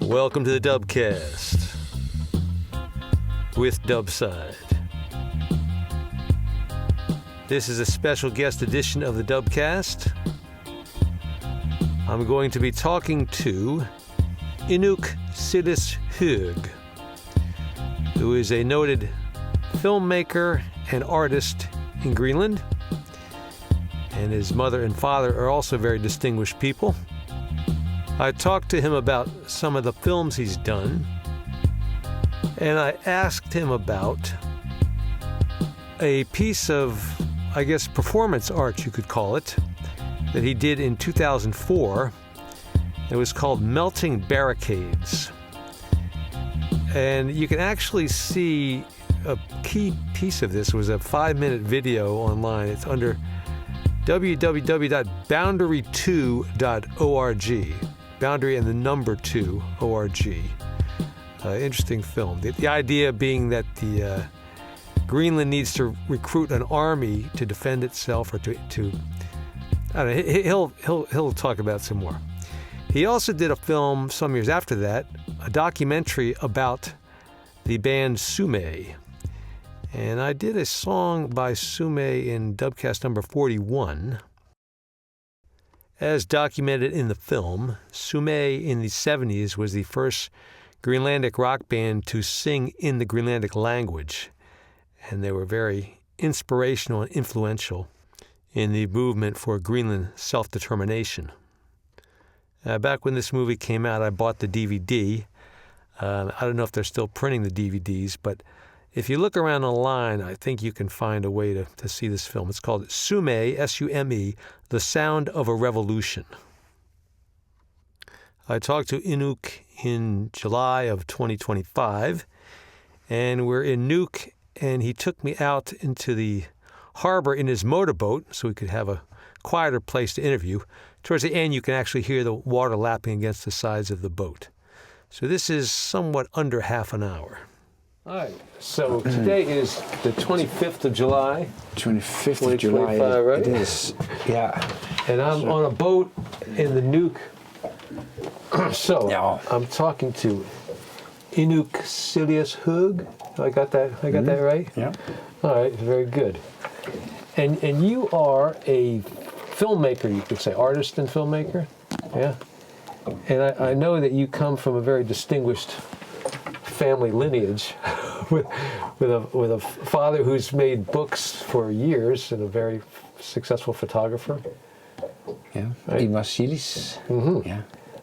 Welcome to the Dubcast with Dubside. This is a special guest edition of the Dubcast. I'm going to be talking to Inuk Silis Hoegh, who is a noted filmmaker and artist in Greenland, and his mother and father are also very distinguished people. I talked to him about some of the films he's done, and I asked him about a piece of, I guess, performance art, you could call it, that he did in 2004. It was called Melting Barricades. And you can actually see a key piece of this. It was a 5-minute video online. It's under www.boundary2.org. Boundary and the number 2, O-R-G. Interesting film. The idea being that the Greenland needs to recruit an army to defend itself, or to I don't know. He'll talk about some more. He also did a film some years after that, a documentary about the band Sumé. And I did a song by Sumé in Dubcast number 41. As documented in the film, Sumé in the 70s was the first Greenlandic rock band to sing in the Greenlandic language, and they were very inspirational and influential in the movement for Greenland self-determination. Back when this movie came out, I bought the DVD. I don't know if they're still printing the DVDs, but if you look around online, I think you can find a way to see this film. It's called Sumé, S-U-M-E, The Sound of a Revolution. I talked to Inuk in July of 2025, and we're in Nuuk, and he took me out into the harbor in his motorboat so we could have a quieter place to interview. Towards the end, you can actually hear the water lapping against the sides of the boat. So this is somewhat under half an hour. All right, so today is the 25th of July. 25th of July, right? It is, yeah. And I'm on a boat in the Nuuk. So Yeah. I'm talking to Inuk Silis Hoegh. I got that right? Yeah. All right, very good. And you are a filmmaker, you could say, artist and filmmaker? Yeah. And I know that you come from a very distinguished family lineage with a father who's made books for years and a very successful photographer. Yeah, Right? Inuk Silis. Mm-hmm. Yeah.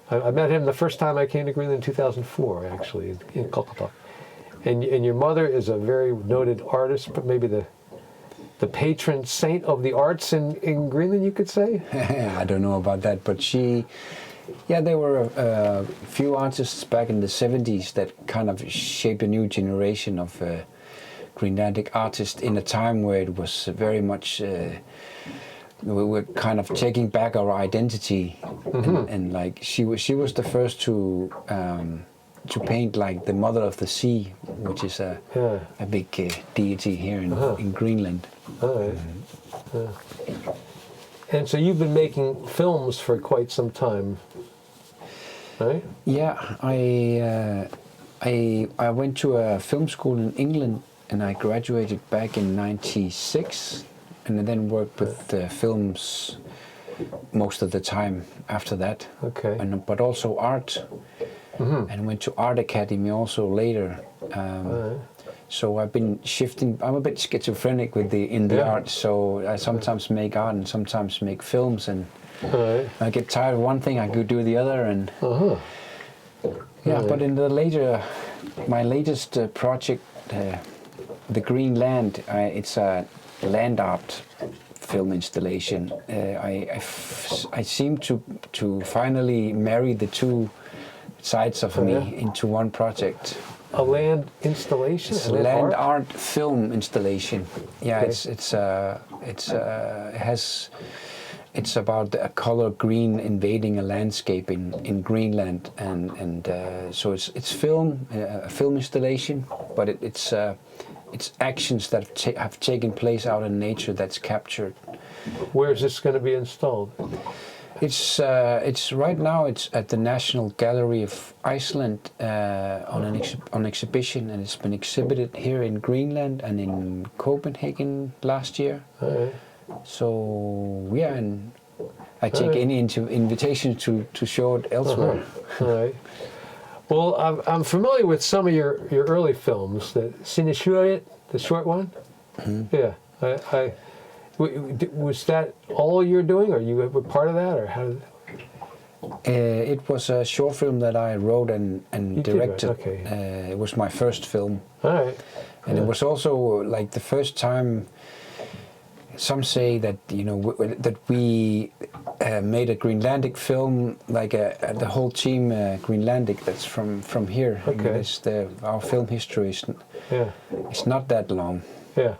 I met him the first time I came to Greenland in 2004, actually, in Kolkata. And your mother is a very noted artist, but maybe the patron saint of the arts in Greenland, you could say? I don't know about that, but there were a few artists back in the 70s that kind of shaped a new generation of Greenlandic artists in a time where it was very much, we were kind of taking back our identity, and like she was the first to paint like the Mother of the Sea, which is a big deity here in Greenland. All right. And so you've been making films for quite some time, right? Yeah, I went to a film school in England, and I graduated back in '96, and I then worked with films most of the time after that. Okay. But also art, and went to Art Academy also later. So I've been shifting. I'm a bit schizophrenic with the art, so I sometimes make art and sometimes make films, and I get tired of one thing, I could do the other, and But in my latest project, the Greenland, it's a land art film installation. I seem to finally marry the two sides of me into one project. A land installation? It's a land art film installation. Yeah, Okay. it's about a color green invading a landscape in Greenland, and so it's film, a film installation, but it's actions that have taken place out in nature that's captured. Where is this going to be installed? It's right now. It's at the National Gallery of Iceland on exhibition, and it's been exhibited here in Greenland and in Copenhagen last year. All right. So yeah, and I take any invitation to show it elsewhere. All right. Well, I'm familiar with some of your early films. The Silis Hoegh, the short one. Mm-hmm. Yeah. Was that all you're doing, or you were part of that, or how did it was a short film that I wrote and directed. Did, right? Okay. It was my first film. All right. And it was also like the first time. Some say that that we made a Greenlandic film, like the whole team Greenlandic. That's from here. Okay. Our film history is it's not that long. Yeah.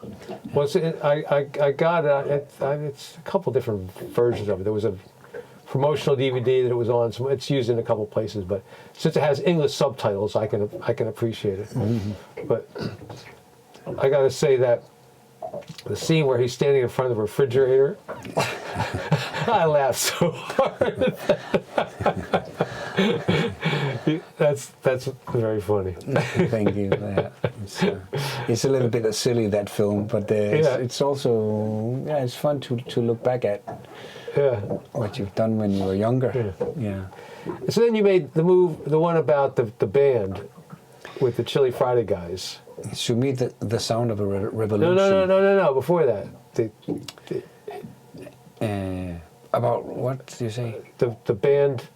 Well, I got it's a couple different versions of it. There was a promotional DVD that it was on. So it's used in a couple places, but since it has English subtitles, I can appreciate it. Mm-hmm. But I got to say that the scene where he's standing in front of the refrigerator, I laughed so hard. That's very funny. Thank you. It's a little bit silly, that film, but it's also it's fun to look back at. Yeah. What you've done when you were younger. Yeah. So then you made the one about the band with the Chili Friday guys. Sumé, the sound of a revolution. No. Before that, about what do you say? The band,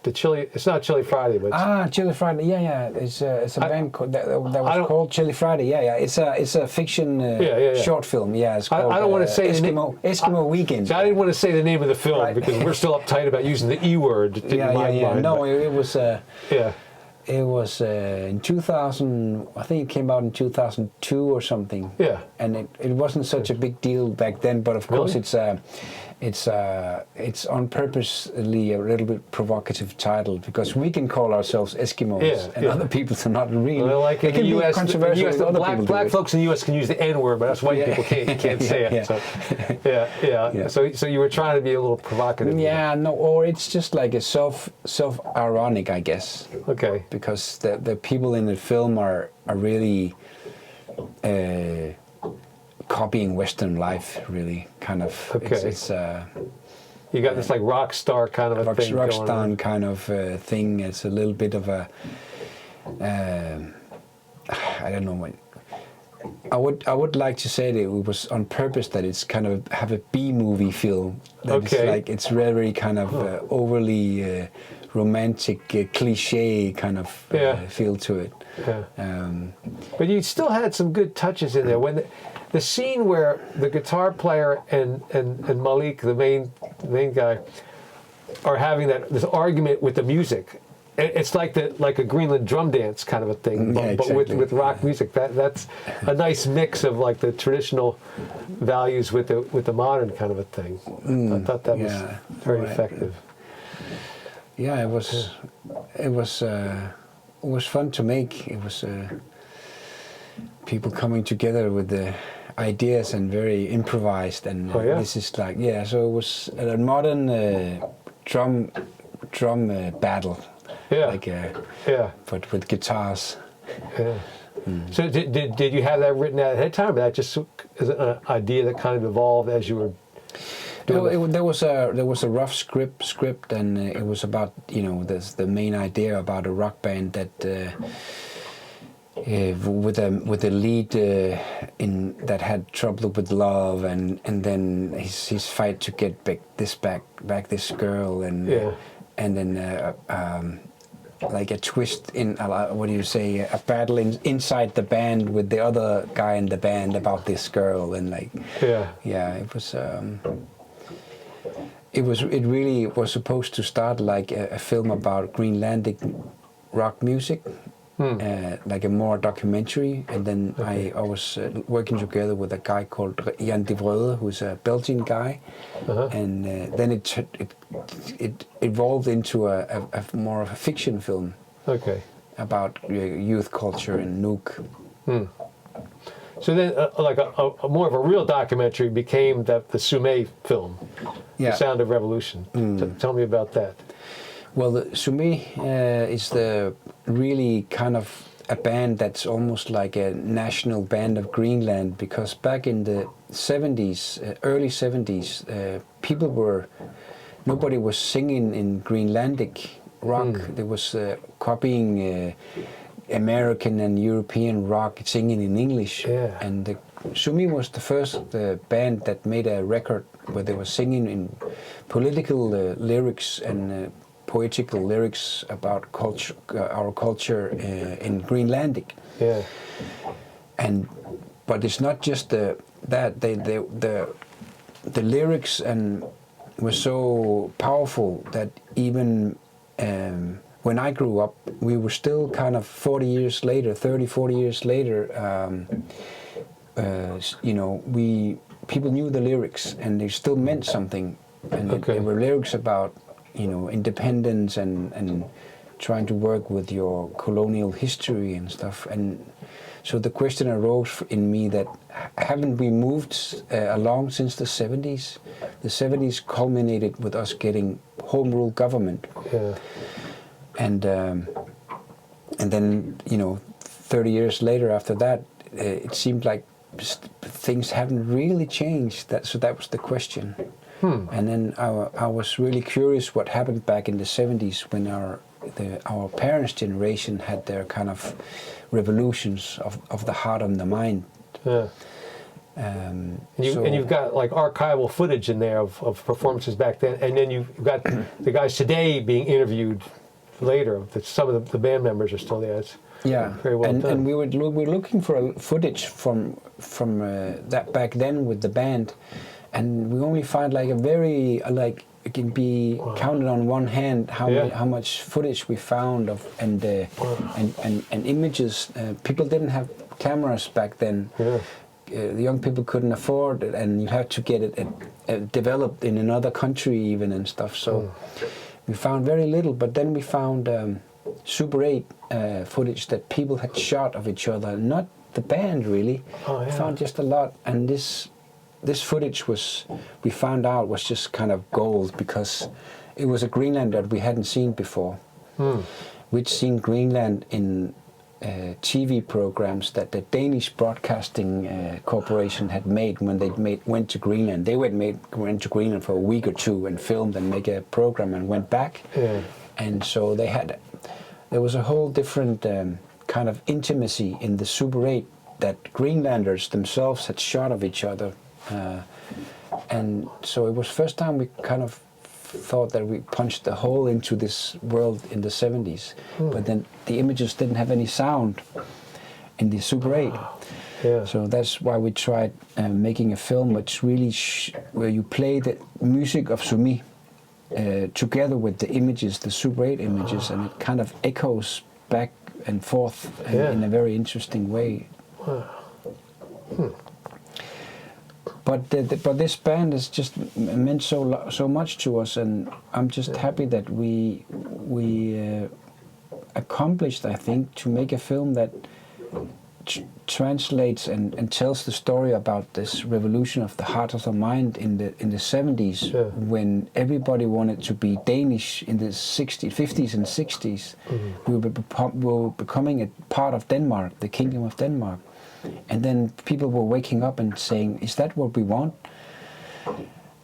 the Chili. It's not Chili Friday, but Chili Friday. Yeah. It's a band called, that was called Chili Friday. Yeah. It's a fiction short film. Yeah. It's called. I don't want to say Eskimo Weekend. So I didn't want to say the name of the film because we're still uptight about using the E word. No, it was. It was in 2000. I think it came out in 2002 or something. Yeah. And it wasn't such a big deal back then, but of course it's on purposely a little bit provocative title because we can call ourselves Eskimos and other people are not really. Well, like in the U.S., controversial. Black folks in the U.S. can use the N-word, but us white people can't say it. So, so you were trying to be a little provocative. Yeah, no, or it's just like a self-ironic, I guess. Okay. Because the people in the film are really copying Western life, really, kind of. Okay. It's you got this like rock star kind of a thing. Rock star kind of thing. It's a little bit of a. I don't know what. I would like to say that it was on purpose that it's kind of have a B movie feel. It's very kind of overly romantic, cliche kind of feel to it. Yeah. But you still had some good touches in there when the scene where the guitar player and Malik, the main guy, are having this argument with the music. It's like a Greenland drum dance kind of a thing, but with rock music. That's a nice mix of like the traditional values with the modern kind of a thing. I thought that was very effective. Yeah, it was fun to make. It was people coming together with the ideas and very improvised, and this is like so it was a modern drum battle. But with guitars. Yeah. So did you have that written out ahead of time, or that just is an idea that kind of evolved as you were doing there was a rough script, and it was about the main idea about a rock band that with a lead that had trouble with love, and then his fight to get back this girl, and then like a twist in a battle inside the band with the other guy in the band about this girl, and it really was supposed to start like a film about Greenlandic rock music. Like a more documentary, and then I was working together with a guy called Jan de Vrede, who's a Belgian guy, and then it evolved into a more of a fiction film about youth culture in Nuuk. So then, like a more of a real documentary became the Sumé film, The Sound of Revolution. Tell me about that. Well, the Sumé is the really kind of a band that's almost like a national band of Greenland, because back in the 70s, early 70s, nobody was singing in Greenlandic rock. There was copying American and European rock, singing in English. Yeah. And Sumé was the first band that made a record where they were singing in political lyrics and poetical lyrics about culture, our culture in Greenlandic. Yeah. But it's not just the lyrics and were so powerful that even when I grew up, we were still kind of 40 years later, you know, people knew the lyrics and they still meant something, and they were lyrics about, you know, independence and trying to work with your colonial history and stuff. And so the question arose in me that haven't we moved along since the 70s? The 70s culminated with us getting home rule government. Yeah. And then, you know, 30 years later after that, it seemed like things haven't really changed. So that was the question. And then I was really curious what happened back in the 70s when our parents' generation had their kind of revolutions of the heart and the mind. Yeah. And you've got like archival footage in there of performances back then, and then you've got the guys today being interviewed later. Some of the band members are still there. It's very well done. And we were looking for footage from that back then with the band, and we only find like a very it can be counted on one hand how much footage we found of and images. People didn't have cameras back then. Yeah. The young people couldn't afford it, and you had to get it developed in another country even and stuff. So we found very little, but then we found Super 8 footage that people had shot of each other, not the band really. We found just a lot, and this footage we found out was just kind of gold, because it was a Greenland that we hadn't seen before. We'd seen Greenland in TV programs that the Danish Broadcasting Corporation had made when they went to Greenland. They went to Greenland for a week or two and filmed and make a program and went back. Yeah. And so there was a whole different kind of intimacy in the Super 8 that Greenlanders themselves had shot of each other. And so it was first time we kind of thought that we punched a hole into this world in the 70s, but then the images didn't have any sound in the Super 8. Yeah. So that's why we tried making a film which really where you play the music of Sumé together with the images, the Super 8 images, and it kind of echoes back and forth in a very interesting way. But this band has just meant so much to us, and I'm just happy that we accomplished, I think, to make a film that translates and tells the story about this revolution of the heart of the mind in the 70s, when everybody wanted to be Danish in the 50s and 60s. We were becoming a part of Denmark, the Kingdom of Denmark. And then people were waking up and saying, is that what we want?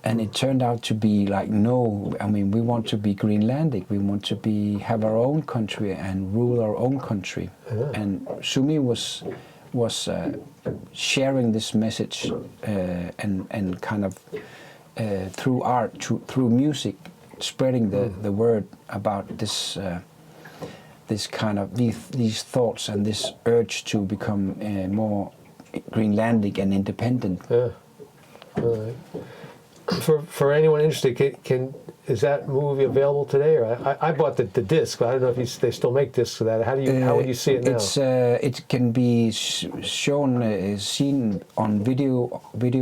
And it turned out to be like, no, I mean, we want to be Greenlandic. We want to have our own country and rule our own country. And Sumé was sharing this message and kind of through art, through music, spreading the word about this kind of these thoughts and this urge to become more Greenlandic and independent. Yeah. All right. For anyone interested, is that movie available today? Or I bought the disc, but I don't know if they still make discs of that. How would you see it now? It can be seen on video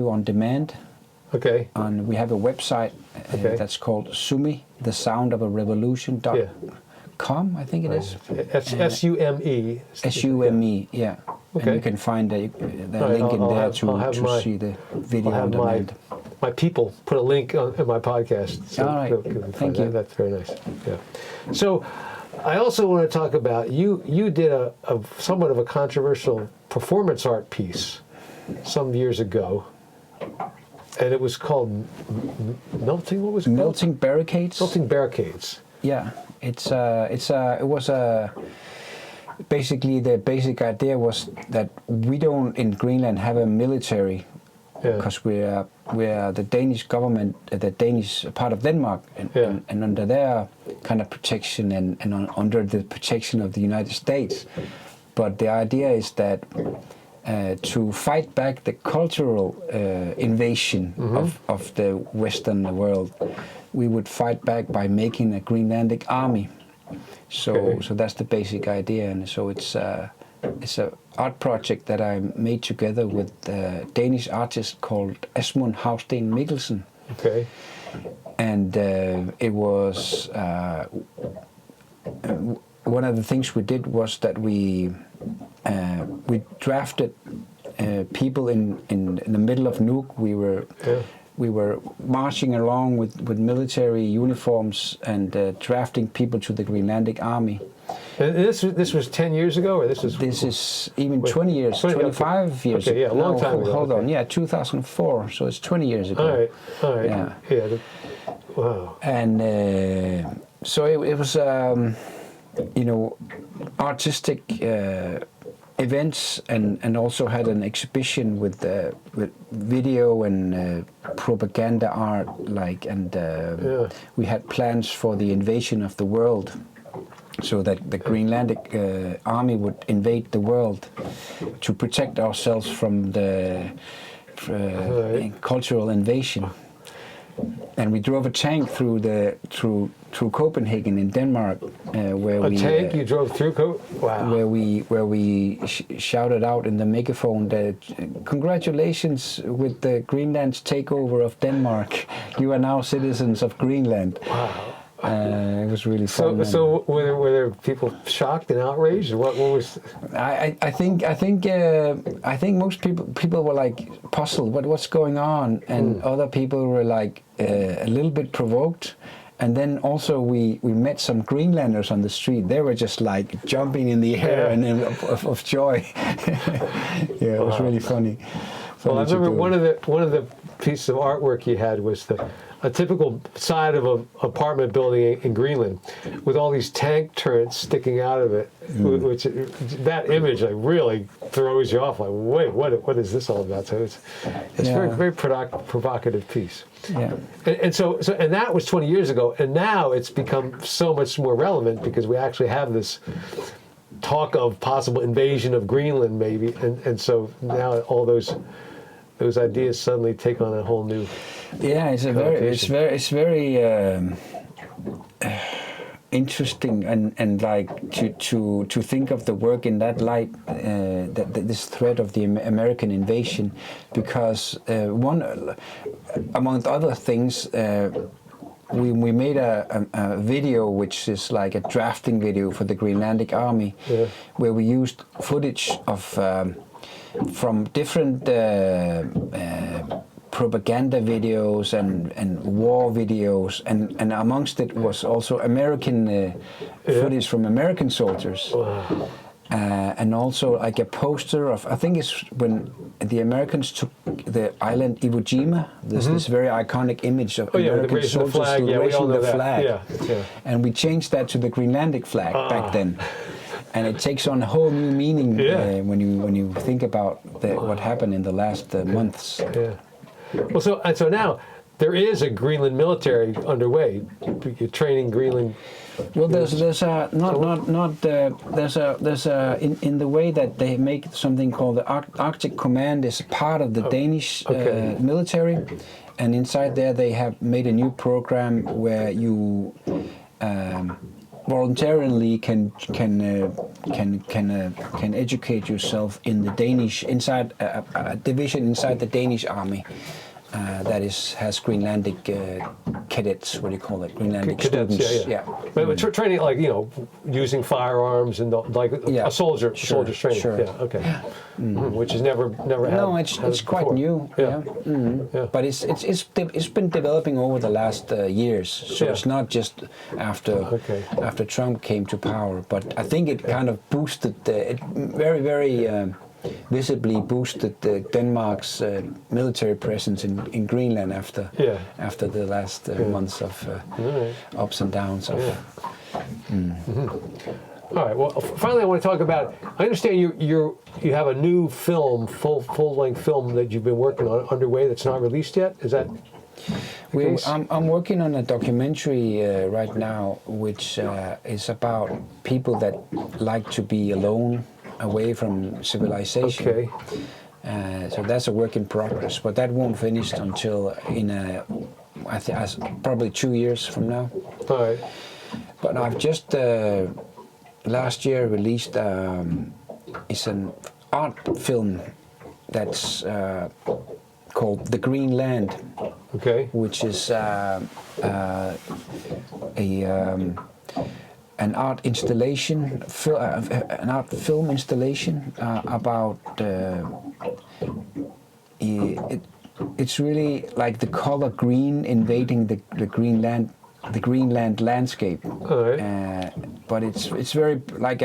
on demand. Okay. And we have a website that's called Sumé, The Sound of a Revolution. .com, I think it is. SUME. SUME, yeah. Okay. And you can find the Right, link in I'll there have- to, I'll have my- see the video I'll on have demand. my people put a link in my podcast. So All right. people can find Thank that. you. That's very nice. Yeah. So I also want to talk about you did a somewhat of a controversial performance art piece some years ago, and it was called Melting. What was it called? Melting Barricades. Melting Barricades. Yeah, it was basically the basic idea was that we don't in Greenland have a military Yeah. because we are the Danish government, the Danish part of Denmark, and under their kind of protection and under the protection of the United States. But the idea is that to fight back the cultural invasion of the Western world, we would fight back by making a Greenlandic army. So that's the basic idea, and so it's a art project that I made together with a Danish artist called Asmund Hausten Mikkelsen. Okay. And it was one of the things we did was that we drafted people in the middle of Nuuk. We were marching along with military uniforms and drafting people to the Greenlandic army. And this was 10 years ago, or this is? This is even 20 years, 20, 25 years. Okay, yeah, a long time ago. Hold on, yeah, 2004. So it's 20 years ago. All right. Yeah. Wow. And so it was, artistic events, and also had an exhibition with video and propaganda art, we had plans for the invasion of the world, so that the Greenlandic army would invade the world to protect ourselves from the cultural invasion. And we drove a tank through Copenhagen in Denmark, where a tank you drove through Wow. Where we shouted out in the megaphone that congratulations with the Greenland's takeover of Denmark. You are now citizens of Greenland. Wow. It was really fun. So were there people shocked and outraged? What was? I think most people were like puzzled. What's going on? And other people were like a little bit provoked. And then also we met some Greenlanders on the street. They were just like jumping in the air and of joy. Yeah, it was really funny. Well, I remember one of the pieces of artwork you had was a typical side of an apartment building in Greenland, with all these tank turrets sticking out of it. Which that image like really throws you off. Like, wait, what is this all about? So it's very provocative piece. Yeah. And so that was 20 years ago, and now it's become so much more relevant because we actually have this talk of possible invasion of Greenland, maybe, and so now all those ideas suddenly take on a whole new. Yeah, it's very interesting and like to think of the work in that light, this threat of the American invasion, because among other things, we made a video which is like a drafting video for the Greenlandic army, where we used footage of from different propaganda videos and war videos, and amongst it was also American footage from American soldiers. Wow. And also like a poster of, I think it's when the Americans took the island Iwo Jima, this very iconic image of American soldiers raising the flag. Yeah. And we changed that to the Greenlandic flag back then. And it takes on a whole new meaning when you think about what happened in the last months. Yeah. Well, so now there is a Greenland military underway. You're training Greenland. Well, there's in the way that they make something called the Arctic Command is part of the Danish military, and inside there they have made a new program where you voluntarily can educate yourself in the Danish inside a division inside the Danish army that has Greenlandic cadets, what do you call it, Greenlandic Cadets, students. yeah. But we're training, like, you know, using firearms and like a soldier's training. Sure. Yeah, okay. Which has never had. No, it's quite new. Yeah. Yeah. But it's been developing over the last years. So it's not just after Trump came to power. But I think it kind of boosted it very visibly boosted Denmark's military presence in Greenland after the last months of ups and downs. All right. Well, finally, I want to talk about. I understand you have a new film, full-length film that you've been working on underway that's not released yet. Is that? I'm working on a documentary right now, which is about people that like to be alone, away from civilization. Okay. So that's a work in progress, but that won't finish until probably 2 years from now. All right. But I've just last year released it's an art film that's called The Greenland. Okay. Which is an art installation, an art film installation about. It's really like the color green invading the Greenland landscape. All right. But it's very like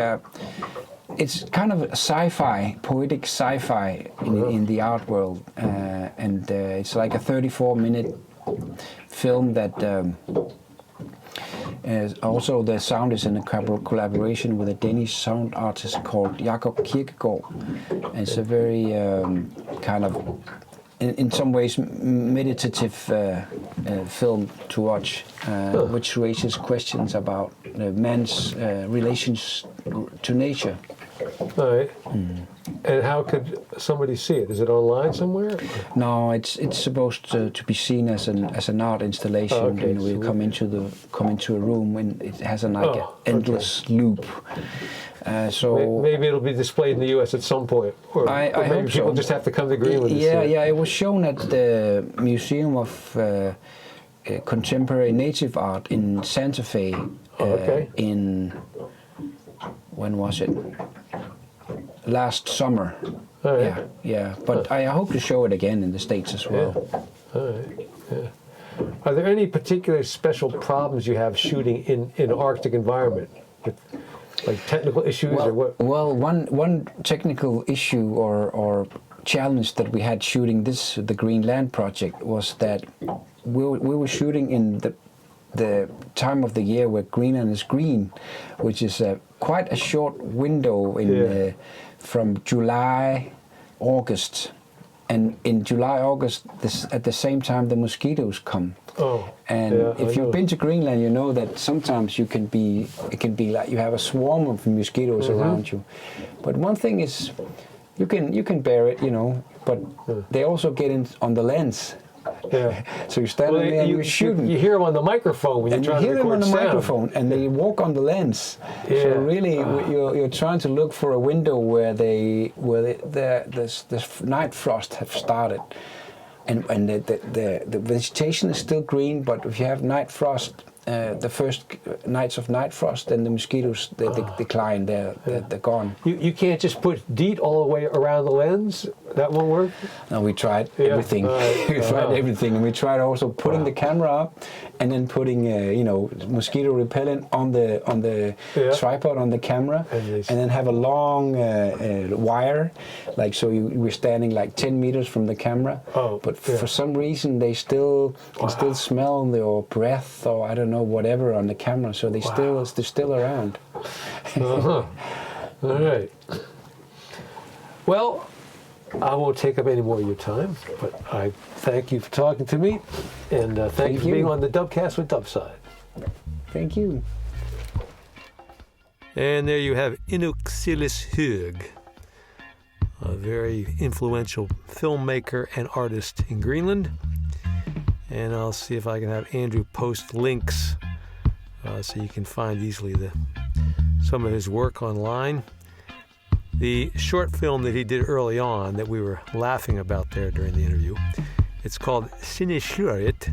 it's kind of sci-fi, poetic sci-fi in the art world, and it's like a 34-minute film that. Also, the sound is in a collaboration with a Danish sound artist called Jakob Kirkegaard. And it's a very kind of, in some ways, meditative film to watch, which raises questions about man's relations to nature. All right. And how could somebody see it? Is it online somewhere? No, it's supposed to be seen as an art installation. Oh, okay. And we come into a room and it has an endless loop. So maybe it'll be displayed in the U.S. at some point, or maybe hope people so. just have to come to Greenland. Yeah. It was shown at the Museum of Contemporary Native Art in Santa Fe. In when was it? Last summer. All right. Yeah. But I hope to show it again in the States as well. Yeah. All right. Yeah. Are there any particular special problems you have shooting in an Arctic environment, with like technical issues or what? Well, one technical issue or challenge that we had shooting the Greenland project was that we were shooting in the time of the year where Greenland is green, which is quite a short window from July, August. And in July, August, at the same time, the mosquitoes come. If you've been to Greenland, you know that sometimes it can be like you have a swarm of mosquitoes around you. But one thing is, you can bear it, but they also get in on the lens. Yeah. So you're standing there and you're shooting. You hear them on the microphone when you're trying to record sound. You hear them on the microphone, and they walk on the lens. Yeah. So really, you're trying to look for a window where the night frost have started, and the vegetation is still green. But if you have night frost, the first nights of night frost, then the mosquitoes they decline. They're gone. You can't just put DEET all the way around the lens. That won't work. No, we tried everything. We tried everything, and we tried also putting the camera up, and then putting mosquito repellent on the tripod on the camera, and then have a long wire, like so we're standing like 10 meters from the camera. But for some reason they still smell your breath or I don't know whatever on the camera, so they're still around. All right. Well, I won't take up any more of your time, but I thank you for talking to me, and thank you for being on the Dubcast with Dubside. Thank you. And there you have Inuk Silis Hoegh, a very influential filmmaker and artist in Greenland. And I'll see if I can have Andrew post links so you can find easily some of his work online. The short film that he did early on that we were laughing about there during the interview, it's called Sinishurit,